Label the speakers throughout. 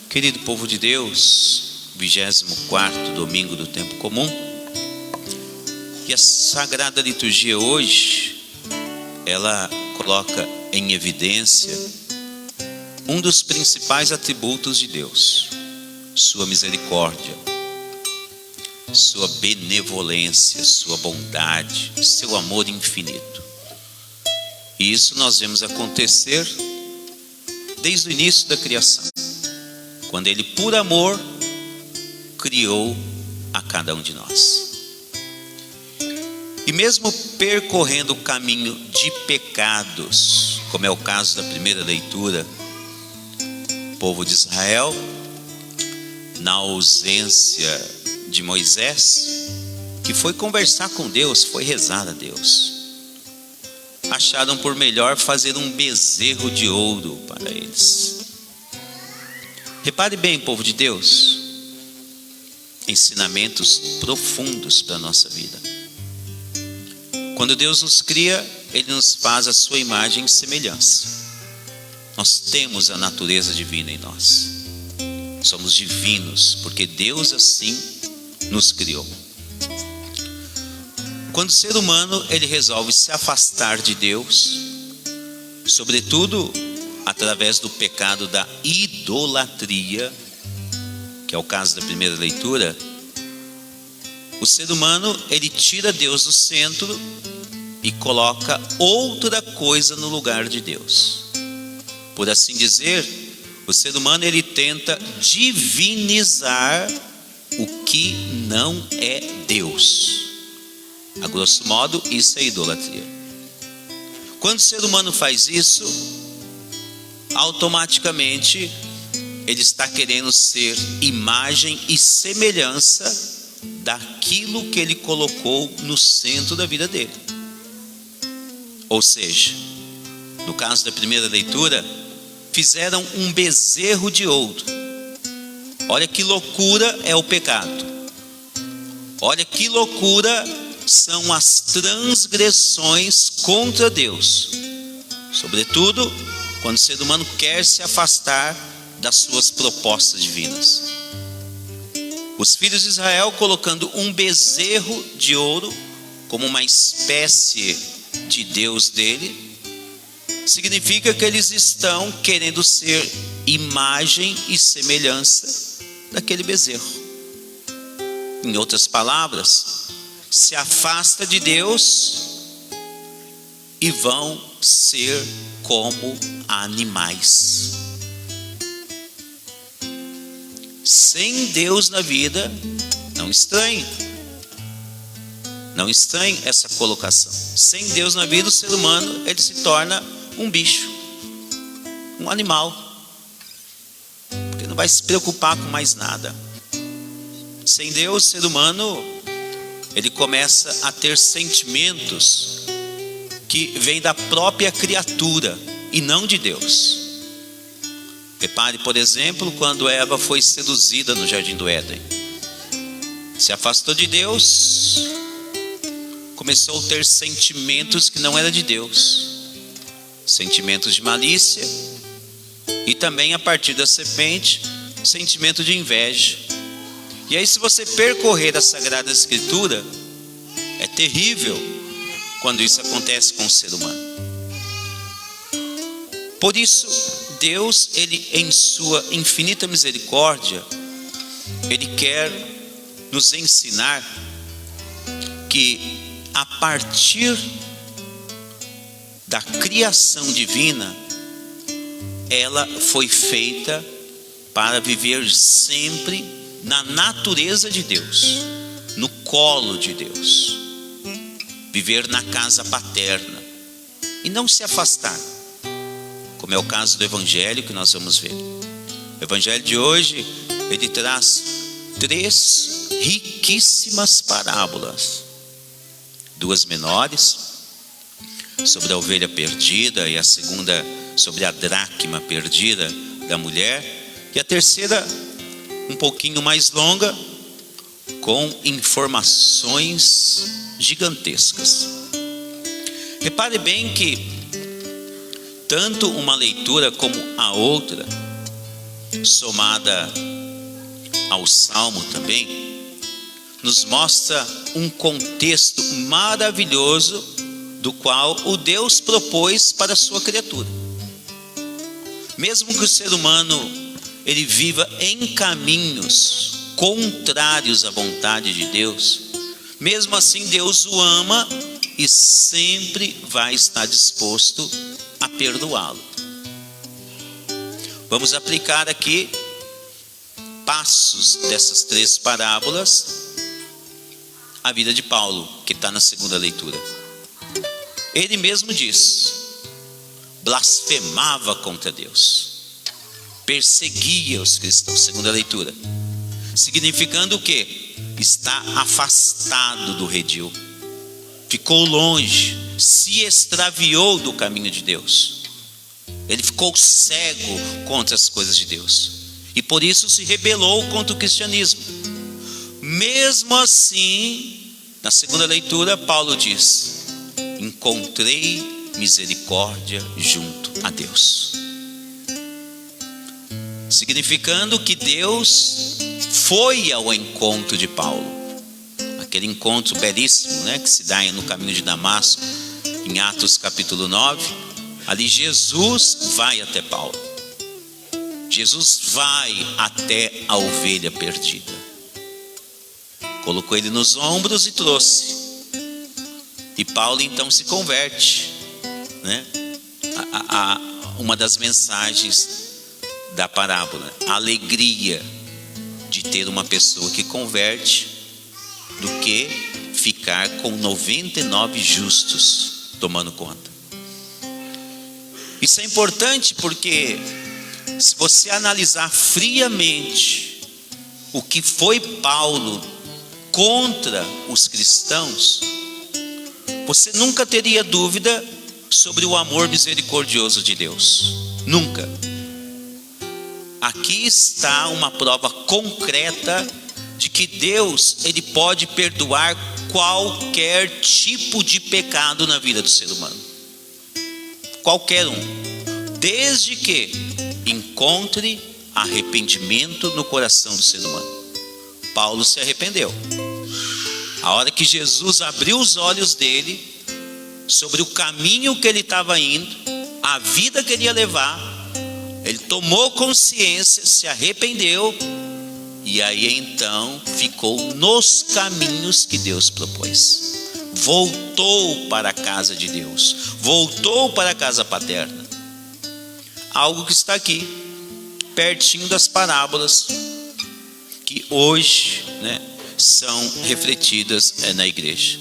Speaker 1: Querido povo de Deus, 24º domingo do tempo comum. E a Sagrada Liturgia hoje, ela coloca em evidência um dos principais atributos de Deus: sua misericórdia, sua benevolência, sua bondade, seu amor infinito. E isso nós vemos acontecer desde o início da criação, quando Ele, por amor, criou a cada um de nós. E mesmo percorrendo o caminho de pecados, como é o caso da primeira leitura, o povo de Israel, na ausência de Moisés, que foi conversar com Deus, foi rezar a Deus, acharam por melhor fazer um bezerro de ouro para eles. Repare bem, povo de Deus, ensinamentos profundos para a nossa vida. Quando Deus nos cria, Ele nos faz a sua imagem e semelhança. Nós temos a natureza divina em nós. Somos divinos, porque Deus assim nos criou. Quando o ser humano ele resolve se afastar de Deus, sobretudo através do pecado da idolatria, que é o caso da primeira leitura, o ser humano ele tira Deus do centro e coloca outra coisa no lugar de Deus. Por assim dizer, o ser humano ele tenta divinizar o que não é Deus. A grosso modo, isso é idolatria. Quando o ser humano faz isso, automaticamente ele está querendo ser imagem e semelhança daquilo que ele colocou no centro da vida dele. Ou seja, no caso da primeira leitura, fizeram um bezerro de ouro. Olha que loucura é o pecado. Olha que loucura são as transgressões contra Deus, sobretudo quando o ser humano quer se afastar das suas propostas divinas. Os filhos de Israel colocando um bezerro de ouro como uma espécie de Deus dele, significa que eles estão querendo ser imagem e semelhança daquele bezerro. Em outras palavras, se afasta de Deus e vão ser como animais. Sem Deus na vida, não estranhe essa colocação. Sem Deus na vida, o ser humano ele se torna um bicho, um animal, porque não vai se preocupar com mais nada. Sem Deus, o ser humano ele começa a ter sentimentos que vêm da própria criatura e não de Deus. Repare, por exemplo, quando Eva foi seduzida no jardim do Éden, se afastou de Deus, começou a ter sentimentos que não eram de Deus, sentimentos de malícia e também, a partir da serpente, sentimento de inveja. E aí, se você percorrer a Sagrada Escritura, é terrível quando isso acontece com o ser humano. Por isso, Deus, Ele em sua infinita misericórdia, Ele quer nos ensinar que a partir da criação divina, ela foi feita para viver sempre na natureza de Deus, no colo de Deus, viver na casa paterna e não se afastar, como é o caso do Evangelho que nós vamos ver. O Evangelho de hoje, ele traz 3 riquíssimas parábolas, 2 menores, sobre a ovelha perdida, e a segunda sobre a dracma perdida da mulher, e a terceira um pouquinho mais longa, com informações gigantescas. Repare bem que tanto uma leitura como a outra somada ao Salmo também, nos mostra um contexto maravilhoso do qual o Deus propôs para a sua criatura. Mesmo que o ser humano ele viva em caminhos contrários à vontade de Deus, mesmo assim Deus o ama e sempre vai estar disposto a perdoá-lo. Vamos aplicar aqui passos dessas 3 parábolas à vida de Paulo, que está na segunda leitura. Ele mesmo diz: blasfemava contra Deus, perseguia os cristãos, segunda leitura, significando o quê? Está afastado do redil, ficou longe, se extraviou do caminho de Deus, ele ficou cego contra as coisas de Deus, e por isso se rebelou contra o cristianismo. Mesmo assim, na segunda leitura, Paulo diz: encontrei misericórdia junto a Deus, significando que Deus foi ao encontro de Paulo, aquele encontro belíssimo, que se dá no caminho de Damasco, em Atos capítulo 9. Ali Jesus vai até Paulo, Jesus vai até a ovelha perdida, colocou ele nos ombros e trouxe, e Paulo então se converte, a uma das mensagens da parábola, a alegria de ter uma pessoa que converte, do que ficar com 99 justos tomando conta. Isso é importante porque, se você analisar friamente o que foi Paulo contra os cristãos, você nunca teria dúvida sobre o amor misericordioso de Deus, nunca. Aqui está uma prova concreta de que Deus, ele pode perdoar qualquer tipo de pecado na vida do ser humano, qualquer um, desde que encontre arrependimento no coração do ser humano. Paulo se arrependeu. A hora que Jesus abriu os olhos dele sobre o caminho que ele estava indo, a vida que ele ia levar, ele tomou consciência, se arrependeu, e aí então ficou nos caminhos que Deus propôs. Voltou para a casa de Deus, voltou para a casa paterna. Algo que está aqui, pertinho das parábolas que hoje são refletidas na igreja.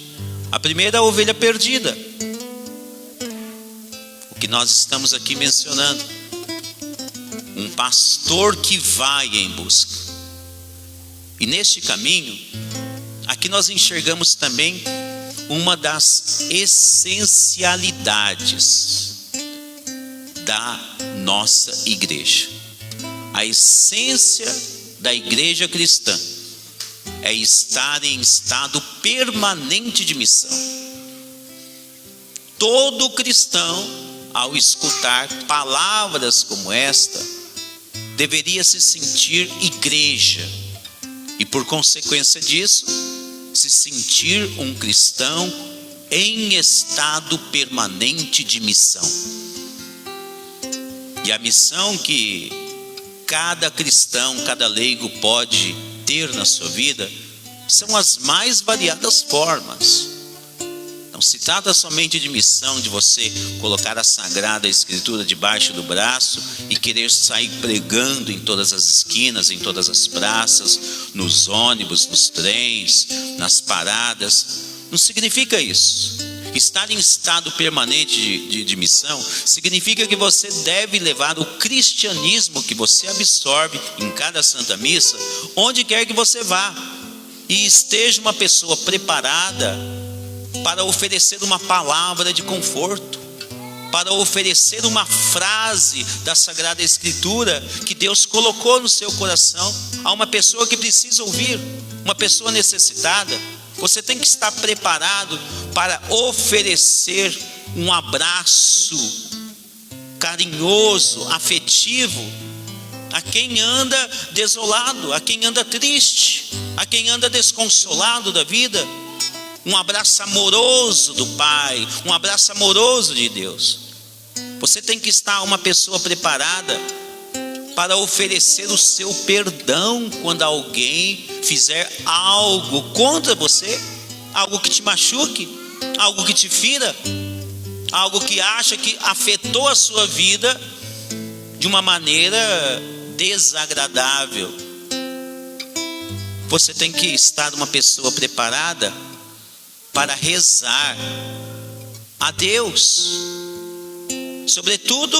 Speaker 1: A primeira, a ovelha perdida, o que nós estamos aqui mencionando, um pastor que vai em busca. E neste caminho, aqui nós enxergamos também uma das essencialidades da nossa igreja. A essência da igreja cristã é estar em estado permanente de missão. Todo cristão, ao escutar palavras como esta, deveria se sentir igreja e, por consequência disso, se sentir um cristão em estado permanente de missão. E a missão que cada cristão, cada leigo pode ter na sua vida são as mais variadas formas. Não se trata somente de missão, de você colocar a Sagrada Escritura debaixo do braço e querer sair pregando em todas as esquinas, em todas as praças, nos ônibus, nos trens, nas paradas. Não significa isso. Estar em estado permanente de missão significa que você deve levar o cristianismo que você absorve em cada Santa Missa, onde quer que você vá, e esteja uma pessoa preparada para oferecer uma palavra de conforto, para oferecer uma frase da Sagrada Escritura que Deus colocou no seu coração a uma pessoa que precisa ouvir, uma pessoa necessitada. Você tem que estar preparado para oferecer um abraço carinhoso, afetivo, a quem anda desolado, a quem anda triste, a quem anda desconsolado da vida. Um abraço amoroso do Pai, um abraço amoroso de Deus. Você tem que estar uma pessoa preparada para oferecer o seu perdão quando alguém fizer algo contra você, algo que te machuque, algo que te fira, algo que acha que afetou a sua vida de uma maneira desagradável. Você tem que estar uma pessoa preparada para rezar a Deus, sobretudo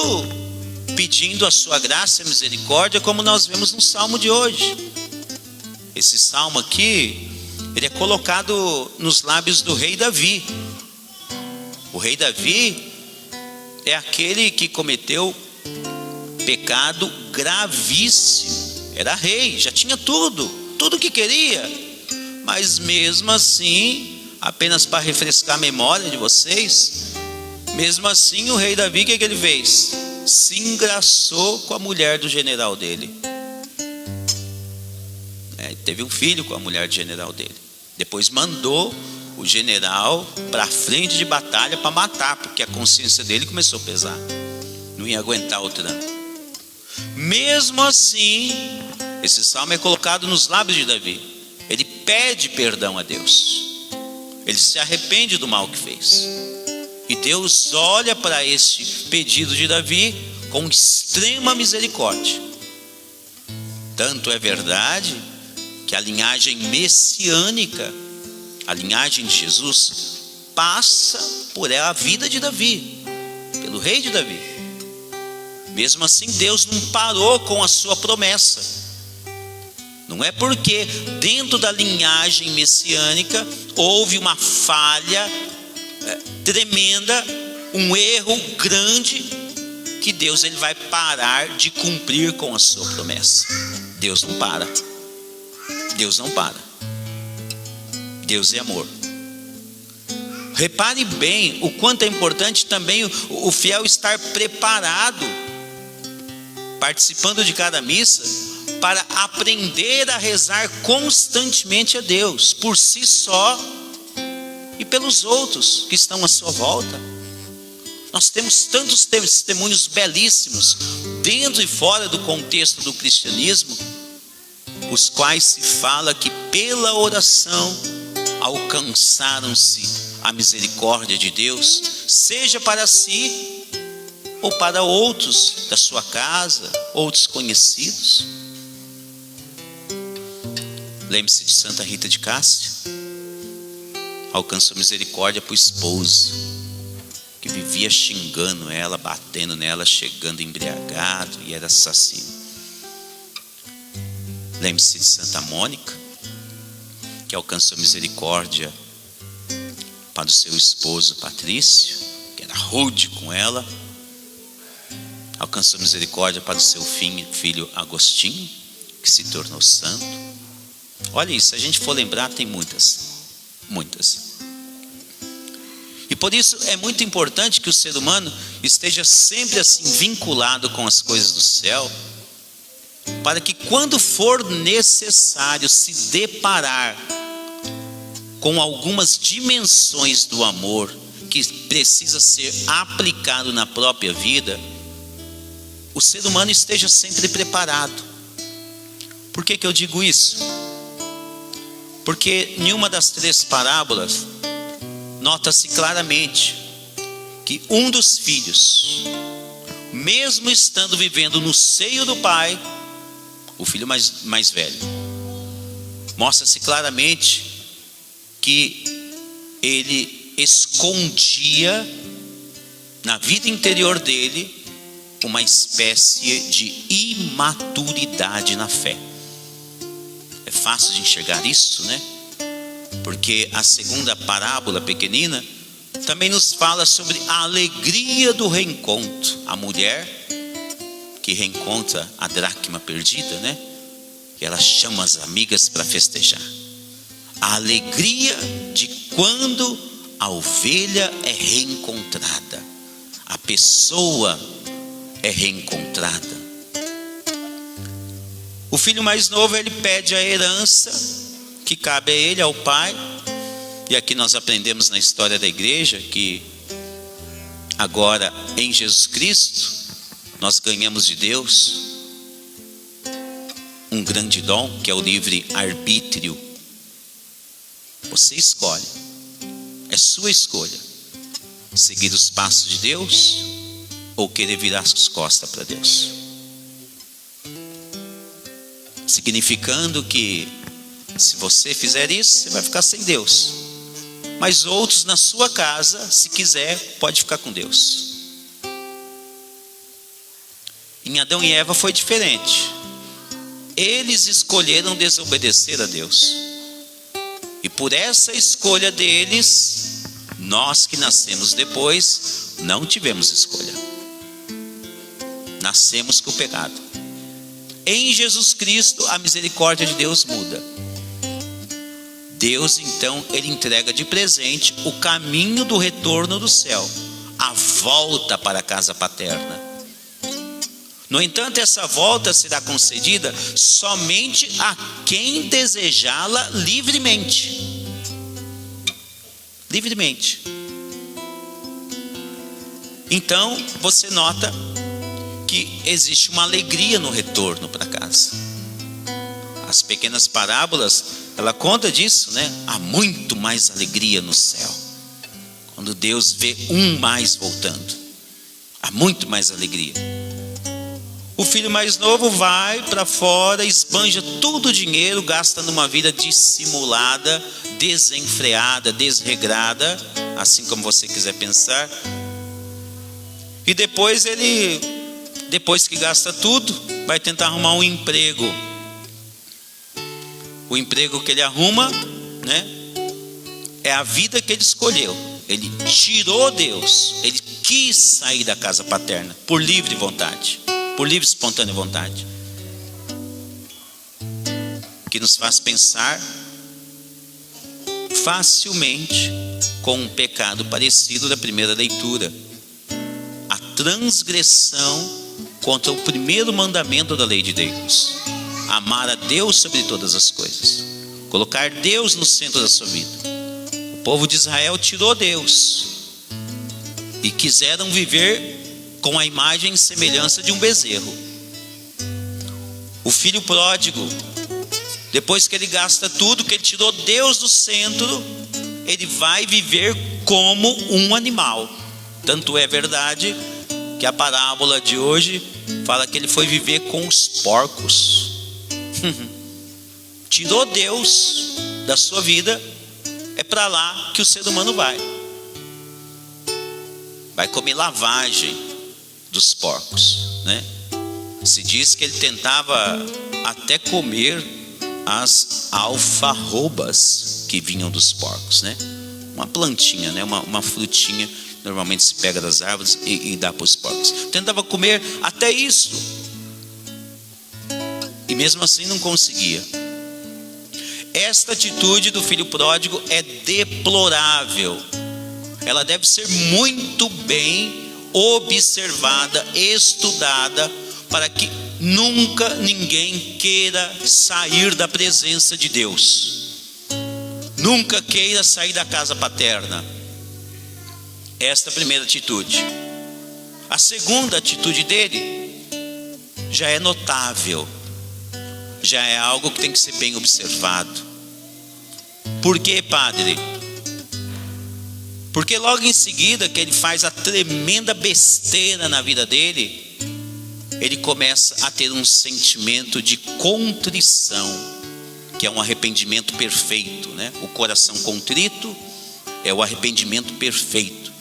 Speaker 1: pedindo a sua graça e misericórdia, como nós vemos no salmo de hoje. Esse salmo aqui, ele é colocado nos lábios do rei Davi. O rei Davi é aquele que cometeu pecado gravíssimo. Era rei, já tinha tudo o que queria, mas mesmo assim, apenas para refrescar a memória de vocês, mesmo assim o rei Davi, o que ele fez? Se engraçou com a mulher do general dele. Teve um filho com a mulher do general dele. Depois mandou o general para a frente de batalha para matar, porque a consciência dele começou a pesar, não ia aguentar o tranco. Mesmo assim, esse salmo é colocado nos lábios de Davi. Ele pede perdão a Deus, ele se arrepende do mal que fez, e Deus olha para este pedido de Davi com extrema misericórdia. Tanto é verdade que a linhagem messiânica, a linhagem de Jesus, passa por a vida de Davi, pelo rei de Davi. Mesmo assim, Deus não parou com a sua promessa. Não é porque dentro da linhagem messiânica houve uma falha tremenda, um erro grande, que Deus ele vai parar de cumprir com a sua promessa. Deus não para. Deus não para. Deus é amor. Repare bem o quanto é importante também o fiel estar preparado, participando de cada missa, para aprender a rezar constantemente a Deus, por si só e pelos outros que estão à sua volta. Nós temos tantos testemunhos belíssimos, dentro e fora do contexto do cristianismo, os quais se fala que pela oração alcançaram-se a misericórdia de Deus, seja para si ou para outros da sua casa, outros conhecidos. Lembre-se de Santa Rita de Cássia. Alcançou misericórdia para o esposo, que vivia xingando ela, batendo nela, chegando embriagado e era assassino. Lembre-se de Santa Mônica, que alcançou misericórdia para o seu esposo Patrício, que era rude com ela. Alcançou misericórdia para o seu filho Agostinho, que se tornou santo. Olha isso, se a gente for lembrar, tem muitas. E por isso é muito importante que o ser humano esteja sempre assim vinculado com as coisas do céu, para que quando for necessário se deparar com algumas dimensões do amor que precisa ser aplicado na própria vida, o ser humano esteja sempre preparado. Por que eu digo isso? Porque em uma das 3 parábolas nota-se claramente que um dos filhos, mesmo estando vivendo no seio do pai, o filho mais velho, mostra-se claramente que ele escondia na vida interior dele uma espécie de imaturidade na fé. É fácil de enxergar isso, né? Porque a segunda parábola pequenina também nos fala sobre a alegria do reencontro. A mulher que reencontra a dracma perdida, né? E ela chama as amigas para festejar. A alegria de quando a ovelha é reencontrada, a pessoa é reencontrada. O filho mais novo, ele pede a herança que cabe a ele, ao pai. E aqui nós aprendemos na história da igreja que agora em Jesus Cristo nós ganhamos de Deus um grande dom, que é o livre arbítrio. Você escolhe, é sua escolha, seguir os passos de Deus ou querer virar as costas para Deus. Significando que se você fizer isso, você vai ficar sem Deus. Mas outros na sua casa, se quiser, pode ficar com Deus. Em Adão e Eva foi diferente. Eles escolheram desobedecer a Deus. E por essa escolha deles, nós que nascemos depois, não tivemos escolha. Nascemos com o pecado. Em Jesus Cristo, a misericórdia de Deus muda. Deus, então, ele entrega de presente o caminho do retorno do céu, a volta para a casa paterna. No entanto, essa volta será concedida somente a quem desejá-la livremente. Livremente. Então, você nota que existe uma alegria no retorno para casa. As pequenas parábolas, ela conta disso, né? Há muito mais alegria no céu quando Deus vê um mais voltando. Há muito mais alegria. O filho mais novo vai para fora, esbanja todo o dinheiro, gasta numa vida dissimulada, desenfreada, desregrada, assim como você quiser pensar. E depois que gasta tudo, vai tentar arrumar um emprego. O emprego que ele arruma, né, é a vida que ele escolheu. Ele tirou Deus, ele quis sair da casa paterna por livre vontade, por livre e espontânea vontade. Que nos faz pensar facilmente com um pecado parecido da primeira leitura. A transgressão contra o primeiro mandamento da lei de Deus: amar a Deus sobre todas as coisas, colocar Deus no centro da sua vida. O povo de Israel tirou Deus e quiseram viver com a imagem e semelhança de um bezerro. O filho pródigo, depois que ele gasta tudo, que ele tirou Deus do centro, ele vai viver como um animal. Tanto é verdade que a parábola de hoje fala que ele foi viver com os porcos. Tirou Deus da sua vida, é para lá que o ser humano vai comer lavagem dos porcos, né? Se diz que ele tentava até comer as alfarrobas que vinham dos porcos, né? Uma plantinha, né? Uma frutinha, normalmente se pega das árvores e dá para os porcos. Tentava comer até isso, e mesmo assim não conseguia. Esta atitude do filho pródigo é deplorável. Ela deve ser muito bem observada, estudada, para que nunca ninguém queira sair da presença de Deus. Nunca queira sair da casa paterna. Esta é a primeira atitude. A segunda atitude dele já é notável. Já é algo que tem que ser bem observado. Por quê, padre? Porque logo em seguida que ele faz a tremenda besteira na vida dele, ele começa a ter um sentimento de contrição, que é um arrependimento perfeito, né? O coração contrito é o arrependimento perfeito.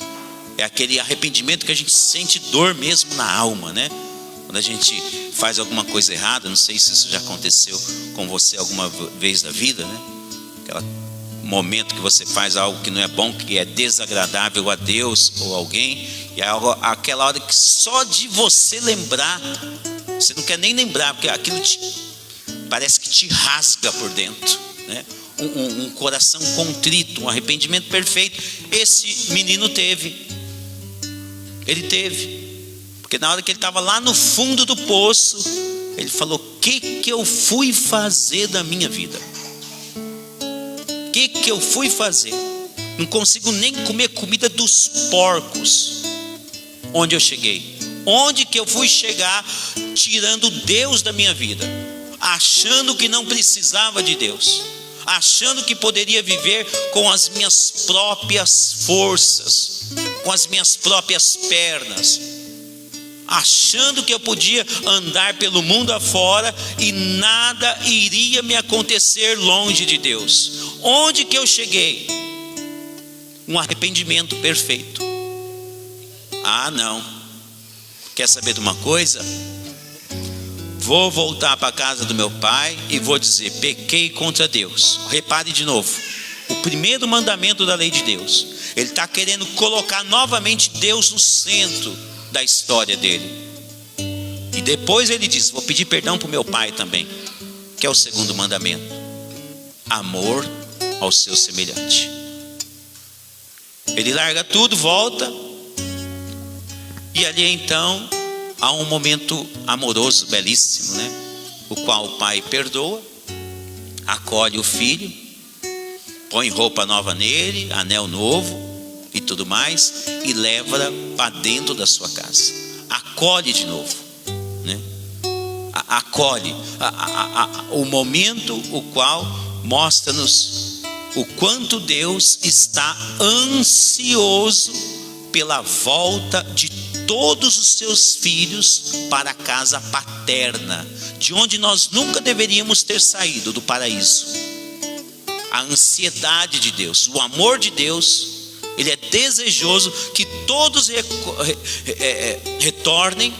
Speaker 1: É aquele arrependimento que a gente sente dor mesmo na alma, né? Quando a gente faz alguma coisa errada, não sei se isso já aconteceu com você alguma vez na vida, né? Aquele momento que você faz algo que não é bom, que é desagradável a Deus ou alguém, e é aquela hora que só de você lembrar, você não quer nem lembrar, porque aquilo parece que te rasga por dentro, né? Um coração contrito, um arrependimento perfeito. Esse menino teve. Ele teve. Porque na hora que ele estava lá no fundo do poço, Ele falou: o que eu fui fazer da minha vida? O que eu fui fazer? Não consigo nem comer comida dos porcos. Onde eu cheguei? Onde que eu fui chegar tirando Deus da minha vida? Achando que não precisava de Deus, achando que poderia viver com as minhas próprias forças, com as minhas próprias pernas, achando que eu podia andar pelo mundo afora e nada iria me acontecer longe de Deus. Onde que eu cheguei? Um arrependimento perfeito. Ah, não. Quer saber de uma coisa? Vou voltar para a casa do meu pai e vou dizer: pequei contra Deus. Repare de novo, o primeiro mandamento da lei de Deus, ele está querendo colocar novamente Deus no centro da história dele. E depois ele diz: vou pedir perdão para o meu pai também, que é o segundo mandamento: amor ao seu semelhante. Ele larga tudo, volta, e ali então há um momento amoroso, belíssimo, né? O qual o pai perdoa, acolhe o filho, põe roupa nova nele, anel novo e tudo mais, e leva para dentro da sua casa. Acolhe de novo, né? Acolhe o momento o qual mostra-nos o quanto Deus está ansioso pela volta de todos os seus filhos para a casa paterna, de onde nós nunca deveríamos ter saído, do paraíso. A ansiedade de Deus, o amor de Deus, ele é desejoso que todos retornem,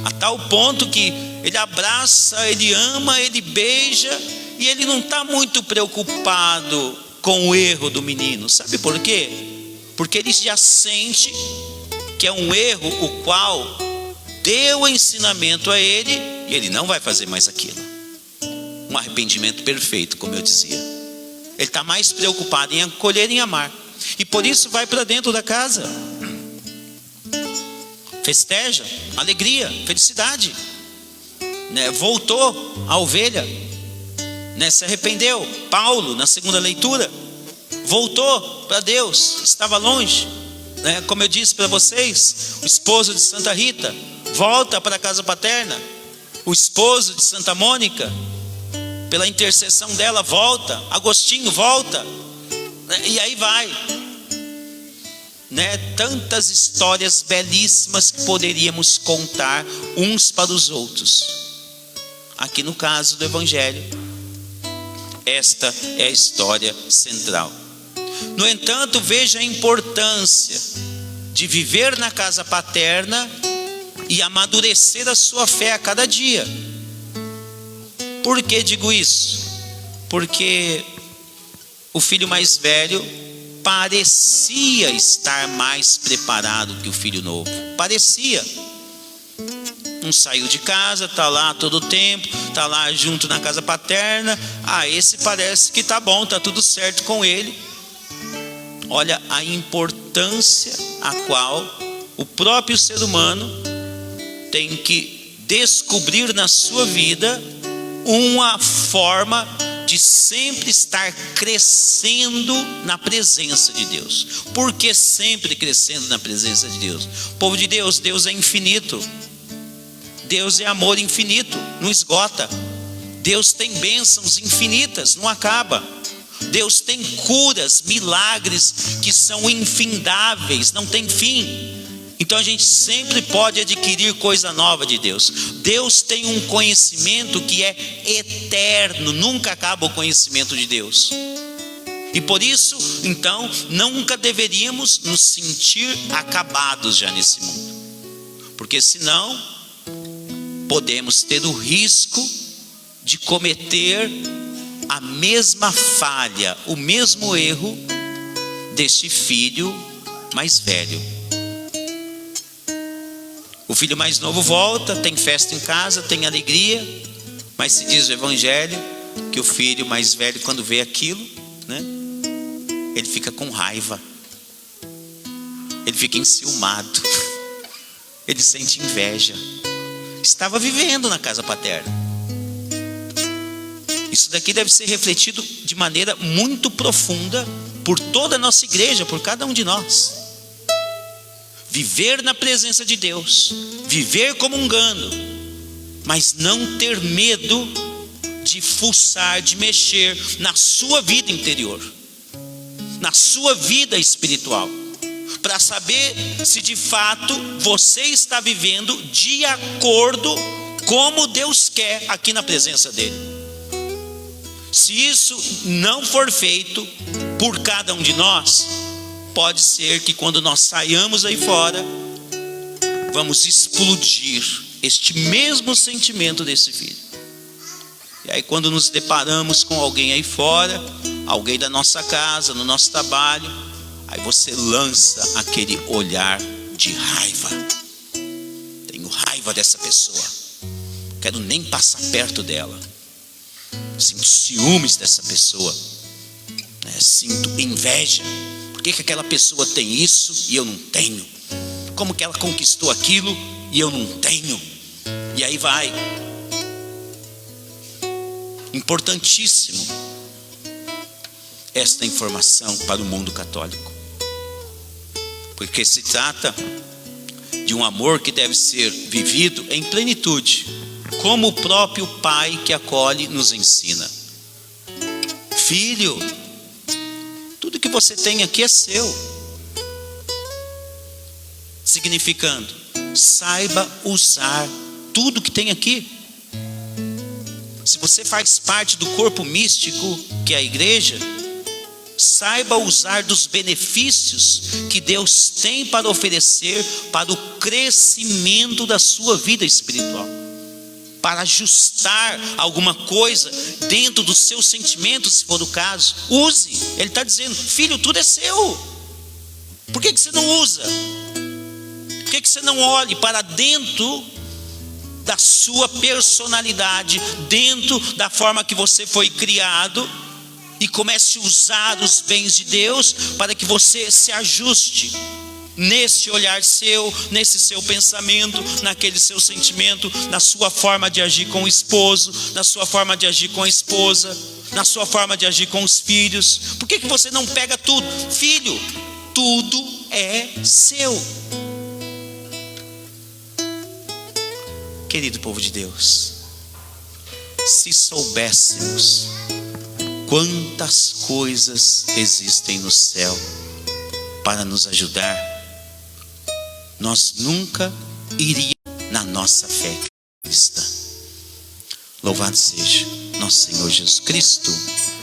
Speaker 1: a tal ponto que ele abraça, ele ama, ele beija, e ele não está muito preocupado com o erro do menino. Sabe por quê? Porque ele já sente que é um erro o qual deu ensinamento a ele, e ele não vai fazer mais aquilo. Um arrependimento perfeito, como eu dizia. Ele está mais preocupado em acolher e em amar, e por isso vai para dentro da casa, festeja, alegria, felicidade, né? Voltou a ovelha, né? Se arrependeu. Paulo, na segunda leitura, voltou para Deus, estava longe, né? Como eu disse para vocês, o esposo de Santa Rita volta para a casa paterna, o esposo de Santa Mônica, pela intercessão dela, volta. Agostinho volta, né? E aí vai, né? Tantas histórias belíssimas que poderíamos contar uns para os outros. Aqui no caso do Evangelho, esta é a história central. No entanto, veja a importância de viver na casa paterna e amadurecer a sua fé a cada dia. Por que digo isso? Porque o filho mais velho parecia estar mais preparado que o filho novo. Parecia. Não saiu de casa, está lá todo o tempo, está lá junto na casa paterna. Ah, esse parece que está bom, está tudo certo com ele. Olha a importância a qual o próprio ser humano tem que descobrir na sua vida uma forma de sempre estar crescendo na presença de Deus. Por que sempre crescendo na presença de Deus? Povo de Deus, Deus é infinito. Deus é amor infinito, não esgota. Deus tem bênçãos infinitas, não acaba. Deus tem curas, milagres que são infindáveis, não tem fim. Então a gente sempre pode adquirir coisa nova de Deus. Deus tem um conhecimento que é eterno, nunca acaba o conhecimento de Deus. E por isso, então, nunca deveríamos nos sentir acabados já nesse mundo, porque senão podemos ter o risco de cometer a mesma falha, o mesmo erro deste filho mais velho. O filho mais novo volta, tem festa em casa, tem alegria, mas se diz o Evangelho que o filho mais velho, quando vê aquilo, né, ele fica com raiva, ele fica enciumado, ele sente inveja, estava vivendo na casa paterna. Isso daqui deve ser refletido de maneira muito profunda por toda a nossa igreja, por cada um de nós. Viver na presença de Deus, viver comungando, mas não ter medo de fuçar, de mexer na sua vida interior, na sua vida espiritual, para saber se de fato você está vivendo de acordo como Deus quer aqui na presença dele. Se isso não for feito por cada um de nós, pode ser que quando nós saiamos aí fora, vamos explodir este mesmo sentimento desse filho. E aí quando nos deparamos com alguém aí fora, alguém da nossa casa, no nosso trabalho, aí você lança aquele olhar de raiva. Tenho raiva dessa pessoa, quero nem passar perto dela. Sinto ciúmes dessa pessoa, né? Sinto inveja. Por que aquela pessoa tem isso e eu não tenho? Como que ela conquistou aquilo e eu não tenho? E aí vai. Importantíssimo esta informação para o mundo católico, porque se trata de um amor que deve ser vivido em plenitude, como o próprio Pai que acolhe nos ensina. Filho, tudo que você tem aqui é seu. Significando, saiba usar tudo que tem aqui. Se você faz parte do corpo místico que é a igreja, saiba usar dos benefícios que Deus tem para oferecer para o crescimento da sua vida espiritual, para ajustar alguma coisa dentro dos seus sentimentos, se for o caso. Use. Ele está dizendo, filho, tudo é seu. Por que você não usa? Por que você não olhe para dentro da sua personalidade, dentro da forma que você foi criado, e comece a usar os bens de Deus para que você se ajuste nesse olhar seu, nesse seu pensamento, naquele seu sentimento, na sua forma de agir com o esposo, na sua forma de agir com a esposa, na sua forma de agir com os filhos. Por que você não pega tudo? Filho, tudo é seu. Querido povo de Deus, se soubéssemos quantas coisas existem no céu para nos ajudar, nós nunca iríamos na nossa fé cristã. Louvado seja nosso Senhor Jesus Cristo.